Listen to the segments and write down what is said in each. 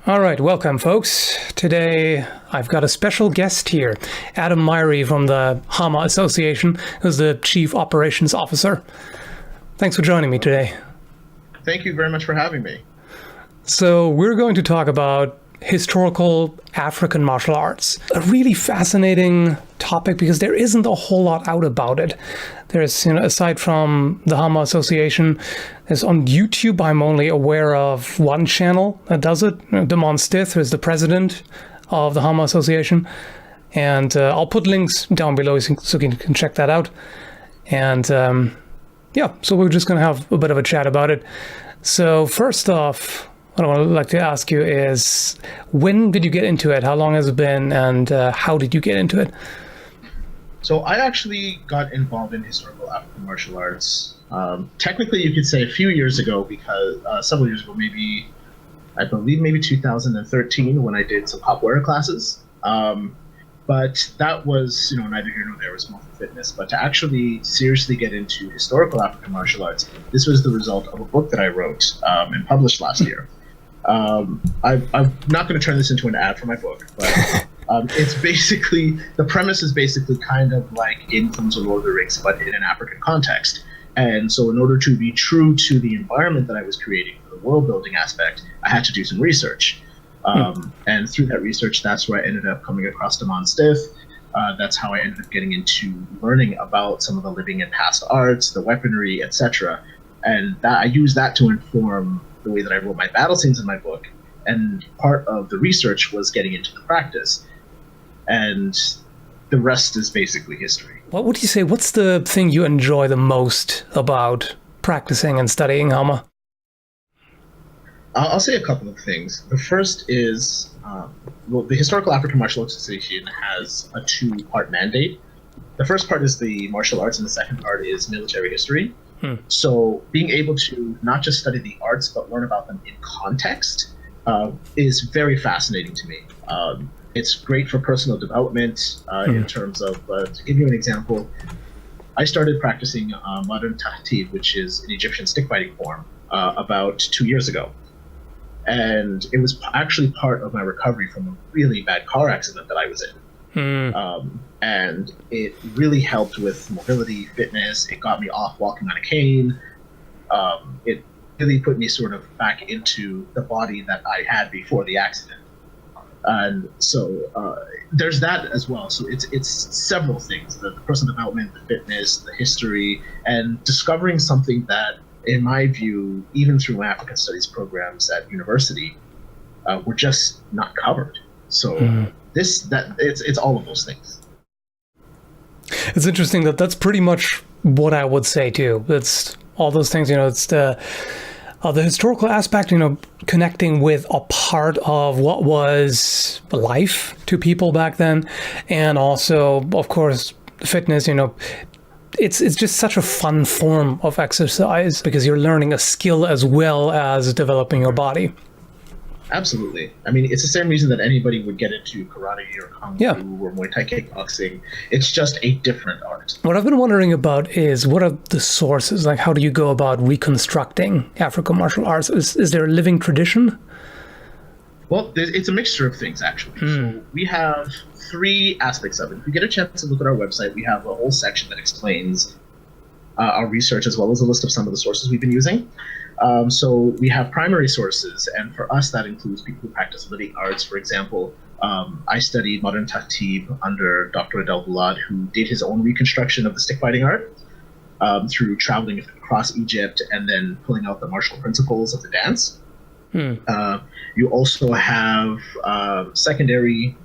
All right, welcome, folks. Today, I've got a special guest here, Adam Myrie from the HAMA Association, who's the Chief Operations Officer. Thanks for joining me today. Thank you very much for having me. So, we're going to talk about historical African martial arts. A really fascinating topic because there isn't a whole lot out about it. There's, aside from the HAMA Association, there's on YouTube, I'm only aware of one channel that does it. Damon Stith, who is the president of the HAMA Association. And I'll put links down below so you can check that out. And so we're just going to have a bit of a chat about it. So first off, what I would like to ask you is, when did you get into it? How long has it been? And how did you get into it? So I actually got involved in historical African martial arts. Technically, you could say a few years ago, because several years ago, I believe maybe 2013, when I did some capoeira classes. But that was, neither here nor there. It was more for fitness. But to actually seriously get into historical African martial arts, this was the result of a book that I wrote and published last year. I'm not going to turn this into an ad for my book, but it's basically, the premise is basically kind of like in terms of Lord of the Rings, but in an African context. And so in order to be true to the environment that I was creating for the world building aspect, I had to do some research. And through that research, that's where I ended up coming across Damon Stith. That's how I ended up getting into learning about some of the living and past arts, the weaponry, etc. And I used that to inform the way that I wrote my battle scenes in my book. And part of the research was getting into the practice. And the rest is basically history. What would you say, what's the thing you enjoy the most about practicing and studying HAMA? I'll say a couple of things. The first is, the Historical African Martial Arts Association has a two-part mandate. The first part is the martial arts, and the second part is military history. So being able to not just study the arts, but learn about them in context is very fascinating to me. It's great for personal development in terms of, to give you an example, I started practicing modern tahtib, which is an Egyptian stick fighting form, about 2 years ago. And it was actually part of my recovery from a really bad car accident that I was in. And it really helped with mobility, fitness. It got me off walking on a cane. It really put me sort of back into the body that I had before the accident. And so there's that as well. So it's several things: the personal development, the fitness, the history, and discovering something that, in my view, even through my African studies programs at university, were just not covered. So it's all of those things. It's interesting that's pretty much what I would say too. It's all those things, it's the historical aspect, connecting with a part of what was life to people back then. And also, of course, fitness, it's just such a fun form of exercise because you're learning a skill as well as developing your body. Absolutely. I mean, it's the same reason that anybody would get into karate or kung fu or Muay Thai kickboxing. It's just a different art. What I've been wondering about is, what are the sources? Like, how do you go about reconstructing African martial arts? Is there a living tradition? Well, it's a mixture of things, actually. So we have three aspects of it. If you get a chance to look at our website, we have a whole section that explains our research, as well as a list of some of the sources we've been using. So we have primary sources, and for us that includes people who practice living arts. For example, I studied modern tahtib under Dr. Adel Boulad, who did his own reconstruction of the stick fighting art through traveling across Egypt and then pulling out the martial principles of the dance. You also have secondary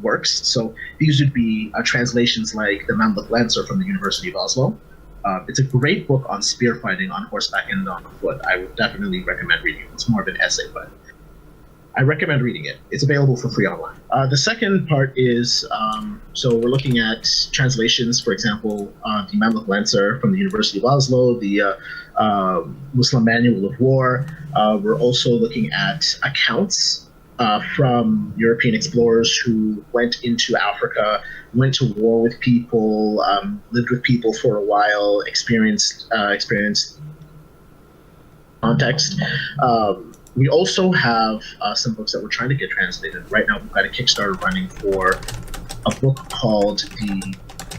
works. So these would be translations like the Mamluk Lancer from the University of Oslo. It's a great book on spear fighting on horseback and on foot. I would definitely recommend reading it. It's more of an essay, but I recommend reading it. It's available for free online. The second part is, so we're looking at translations, for example, the Mamluk Lancer from the University of Oslo, the Muslim Manual of War. We're also looking at accounts from European explorers who went into Africa, went to war with people, lived with people for a while, experienced context. We also have some books that we're trying to get translated. Right now, we've got a Kickstarter running for a book called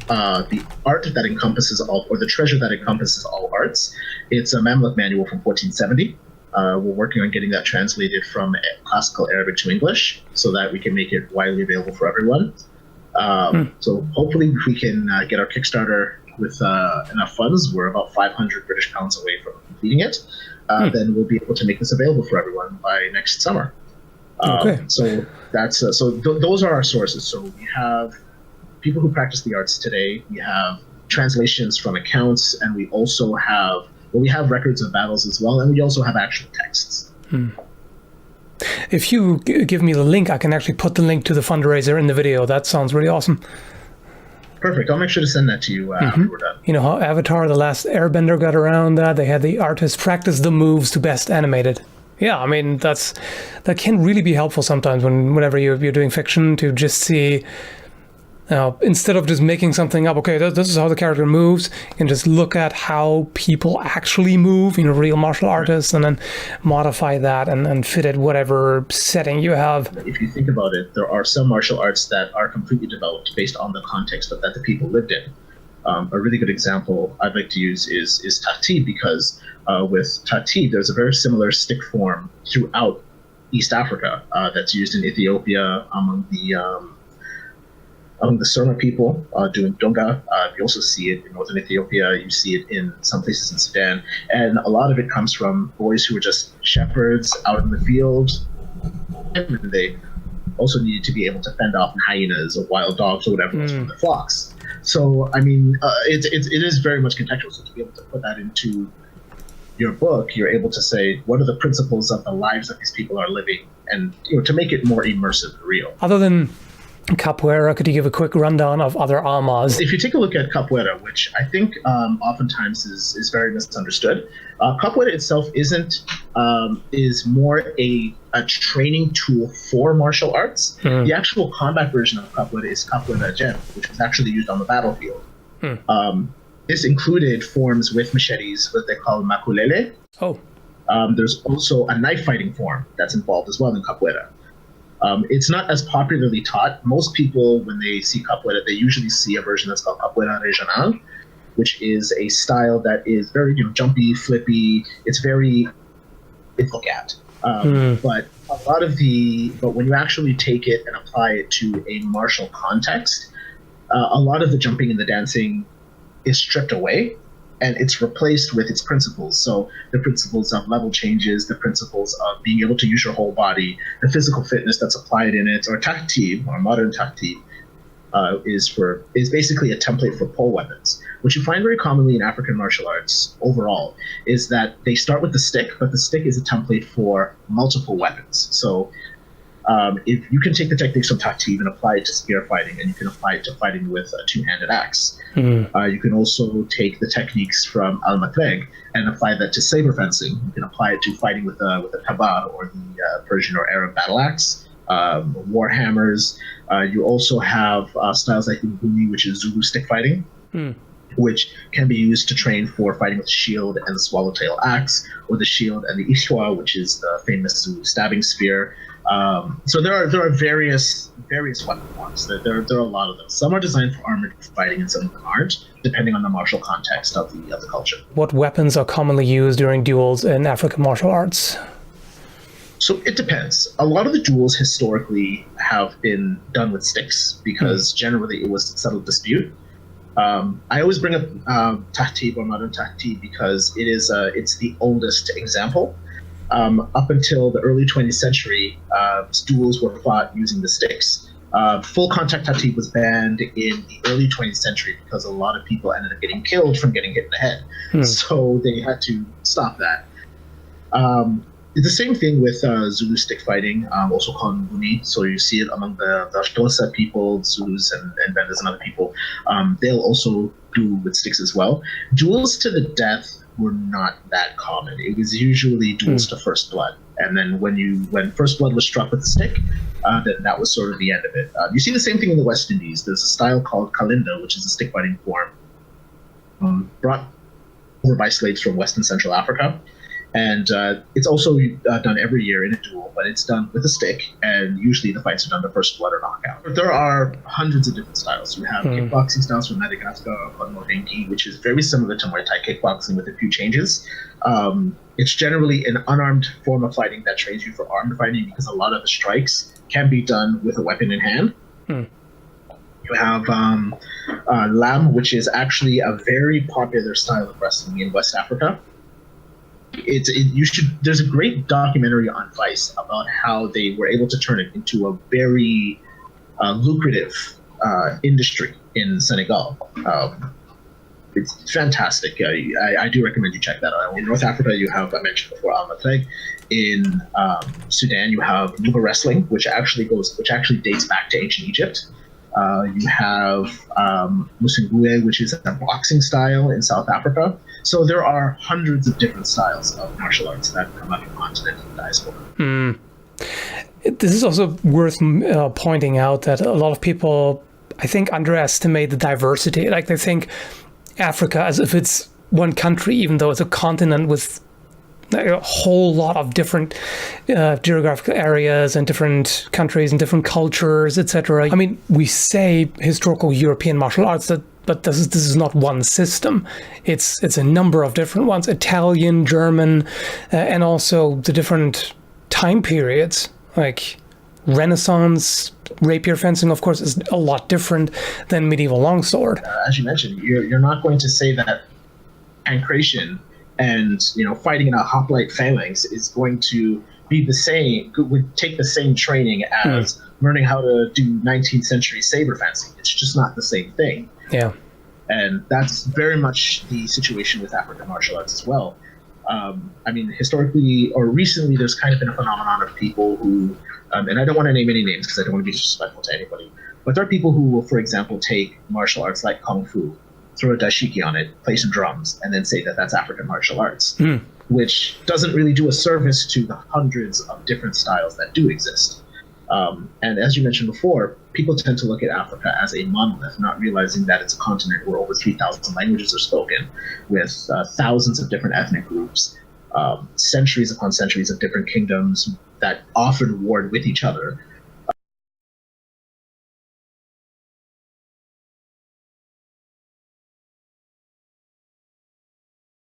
the art that encompasses all, or the treasure that encompasses all arts. It's a Mamluk manual from 1470. We're working on getting that translated from classical Arabic to English so that we can make it widely available for everyone. So hopefully we can get our Kickstarter with enough funds. We're about 500 British pounds away from completing it. Then we'll be able to make this available for everyone by next summer. So that's those are our sources. So we have people who practice the arts today. We have translations from accounts, and we also have we have records of battles as well, and we also have actual texts. If you give me the link, I can actually put the link to the fundraiser in the video. That sounds really awesome. Perfect. I'll make sure to send that to you after we're done. You know how Avatar: The Last Airbender got around that? They had the artist practice the moves to best animated. Yeah, I mean, that can really be helpful sometimes whenever you're doing fiction, to just see, instead of just making something up, okay, this is how the character moves, you can just look at how people actually move, real martial artists, and then modify that and fit it whatever setting you have. If you think about it, there are some martial arts that are completely developed based on the context that the people lived in. A really good example I'd like to use is Tati, because with Tati, there's a very similar stick form throughout East Africa that's used in Ethiopia among the Surma people doing Donga. You also see it in northern Ethiopia. You see it in some places in Sudan. And a lot of it comes from boys who were just shepherds out in the field. And they also needed to be able to fend off hyenas or wild dogs or whatever else from the flocks. So, I mean, it is very much contextual. So to be able to put that into your book, you're able to say, what are the principles of the lives that these people are living? And to make it more immersive and real. Other than Capoeira, could you give a quick rundown of other AMAs? If you take a look at Capoeira, which I think oftentimes is very misunderstood, Capoeira itself is more a training tool for martial arts. The actual combat version of Capoeira is Capoeira Gen, which was actually used on the battlefield. This included forms with machetes, what they call makulele. There's also a knife fighting form that's involved as well in Capoeira. It's not as popularly taught. Most people, when they see Capoeira, they usually see a version that's called Capoeira Regional, which is a style that is very jumpy, flippy. It's very look at. But a lot of but when you actually take it and apply it to a martial context, a lot of the jumping and the dancing is stripped away, and it's replaced with its principles. So the principles of level changes, the principles of being able to use your whole body, the physical fitness that's applied in it, or taktib, or modern taktib, is basically a template for pole weapons. What you find very commonly in African martial arts overall is that they start with the stick, but the stick is a template for multiple weapons. So if you can take the techniques from taktib and apply it to spear fighting, and you can apply it to fighting with a two-handed axe. You can also take the techniques from al-matreg and apply that to saber fencing. You can apply it to fighting with a kabar, or the Persian or Arab battle axe, war hammers. You also have styles like Ngumi, which is Zulu stick fighting, which can be used to train for fighting with the shield and the swallowtail axe, or the shield and the ishwa, which is the famous Zulu stabbing spear. So there are various weapon forms. There are a lot of them. Some are designed for armored fighting, and some of them aren't, depending on the martial context of the culture. What weapons are commonly used during duels in African martial arts? So it depends. A lot of the duels historically have been done with sticks, because generally it was a settled dispute. I always bring up tahtib or modern tahtib because it's the oldest example. Up until the early 20th century, duels were fought using the sticks. Full contact tattoo was banned in the early 20th century because a lot of people ended up getting killed from getting hit in the head. So they had to stop that. It's the same thing with Zulu stick fighting, also called Nguni. So you see it among the Xhosa people, Zulus and Bendas and other people. They'll also do with sticks as well. Duels to the death were not that common. It was usually duels to first blood. And then when first blood was struck with a stick, then that was sort of the end of it. You see the same thing in the West Indies. There's a style called Kalinda, which is a stick fighting form brought over by slaves from West and Central Africa. And it's also done every year in a duel, but it's done with a stick, and usually the fights are done to first blood or knockout. But there are hundreds of different styles. We have kickboxing styles from Madagascar, Modengi, which is very similar to Muay Thai kickboxing with a few changes. It's generally an unarmed form of fighting that trains you for armed fighting, because a lot of the strikes can be done with a weapon in hand. You have Lam, which is actually a very popular style of wrestling in West Africa. There's a great documentary on Vice about how they were able to turn it into a very lucrative industry in Senegal. It's fantastic. I do recommend you check that out. In North Africa, you have, I mentioned before, Al-Matreg. In Sudan, you have Nuba wrestling, which actually dates back to ancient Egypt. You have Musungue, which is a boxing style in South Africa. So there are hundreds of different styles of martial arts that come out of continental diaspora. This is also worth pointing out that a lot of people, I think, underestimate the diversity. Like, they think Africa as if it's one country, even though it's a continent with a whole lot of different geographical areas and different countries and different cultures, etc. I mean, we say historical European martial arts, but this is not one system. It's a number of different ones: Italian, German, and also the different time periods. Like Renaissance rapier fencing, of course, is a lot different than medieval longsword. As you mentioned, you're not going to say that pancration and fighting in a hoplite phalanx is going to be the same, would take the same training as learning how to do 19th century saber fencing. It's just not the same thing. Yeah. And that's very much the situation with African martial arts as well. I mean, historically or recently, there's kind of been a phenomenon of people who, and I don't want to name any names because I don't want to be disrespectful to anybody, but there are people who will, for example, take martial arts like Kung Fu, throw a dashiki on it, play some drums, and then say that that's African martial arts, which doesn't really do a service to the hundreds of different styles that do exist. And as you mentioned before, people tend to look at Africa as a monolith, not realizing that it's a continent where over 3,000 languages are spoken, with thousands of different ethnic groups, centuries upon centuries of different kingdoms that often warred with each other.